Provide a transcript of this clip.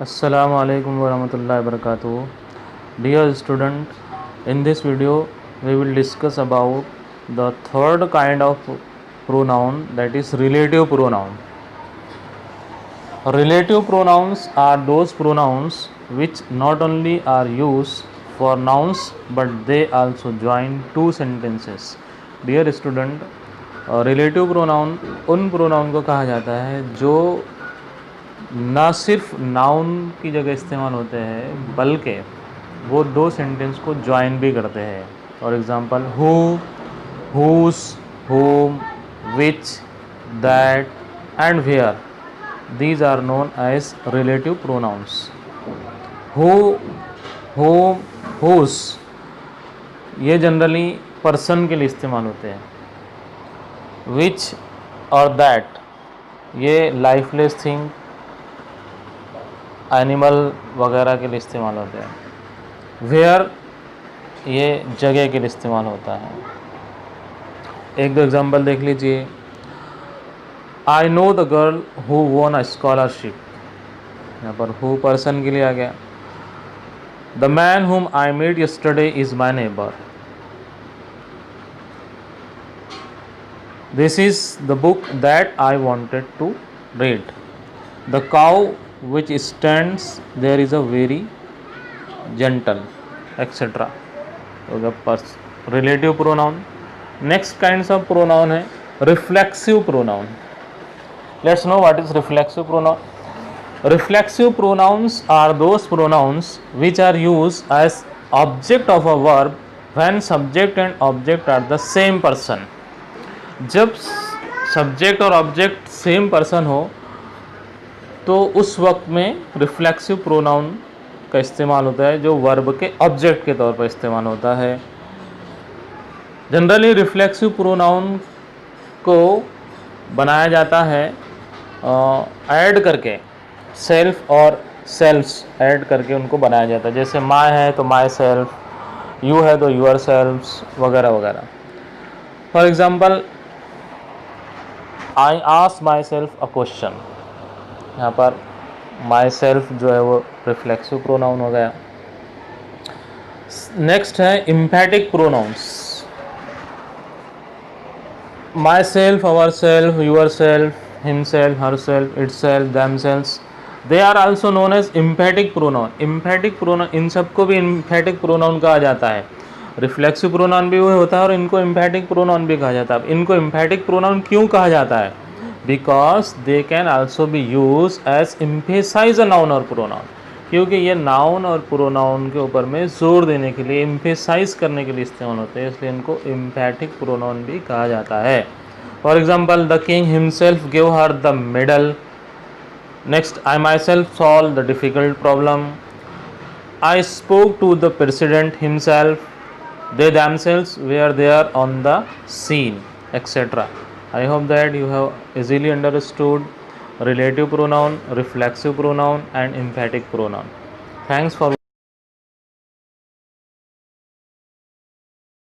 Assalamu alaikum warahmatullahi wabarakatuh. Dear student, in this video we will discuss about the third kind of pronoun, that is relative pronoun. Relative pronouns are those pronouns which not only are used for nouns but they also join two sentences. Dear student, relative pronoun उन pronoun को कहा जाता है जो ना सिर्फ noun की जगह इस्तेमाल होते हैं बल्कि वो दो सेंटेंस को ज्वाइन भी करते हैं. For example who, whose, whom, which, that and where. These are known as relative pronouns. Who, whom, whose ये जनरली पर्सन के लिए इस्तेमाल होते हैं. Which और that ये लाइफलेस थिंग, एनिमल वगैरह के लिए इस्तेमाल होते हैं. वेयर ये जगह के लिए इस्तेमाल होता है. एक दो एग्जांपल देख लीजिए. I know the girl who won a scholarship. यहाँ पर हु पर्सन के लिए आ गया. The man whom I met yesterday is my neighbour. This is the book that I wanted to read. The cow which stands there is a very gentle, etc. Relative pronoun. Next kinds of pronoun है reflexive pronoun. Let's know what is reflexive pronoun. Reflexive pronouns are those pronouns which are used as object of a verb when subject and object are the same person. जब subject और object same person हो तो उस वक्त में reflexive pronoun का इस्तेमाल होता है जो वर्ब के ऑब्जेक्ट के तौर पर इस्तेमाल होता है. जनरली रिफ्लेक्सिव प्रोनाउन को बनाया जाता है ऐड करके, सेल्फ और सेल्फ्स ऐड करके उनको बनाया जाता है. जैसे माय है तो माई सेल्फ, यू है तो यूर सेल्फ्स वगैरह वगैरह. For example I ask my self a question. यहाँ पर माई सेल्फ जो है वो रिफ्लेक्सिव प्रोनाउन हो गया. नेक्स्ट है emphatic pronouns. Myself, ourself, yourself, himself, herself, itself, themself, they are also known as emphatic pronoun. Emphatic pronoun, इन सबको भी इम्फेटिक प्रोनाउन कहा जाता है. रिफ्लेक्सिव प्रोनाउन भी होता है और इनको इम्फेटिक प्रोनाउन भी कहा जाता है. इनको इम्फेटिक प्रोनाउन क्यों कहा जाता है? Because they can also be used as emphasize a noun or pronoun. क्योंकि ये नाउन और प्रोनाउन के ऊपर में जोर देने के लिए, एम्फेसाइज करने के लिए इस्तेमाल होते हैं, इसलिए इनको एम्फेटिक प्रोनाउन भी कहा जाता है. For example the king himself give her the medal. Next I myself solve the difficult problem. I spoke to the president himself. They themselves were there on the scene, etc. I hope that you have easily understood relative pronoun, reflexive pronoun and emphatic pronoun. Thanks for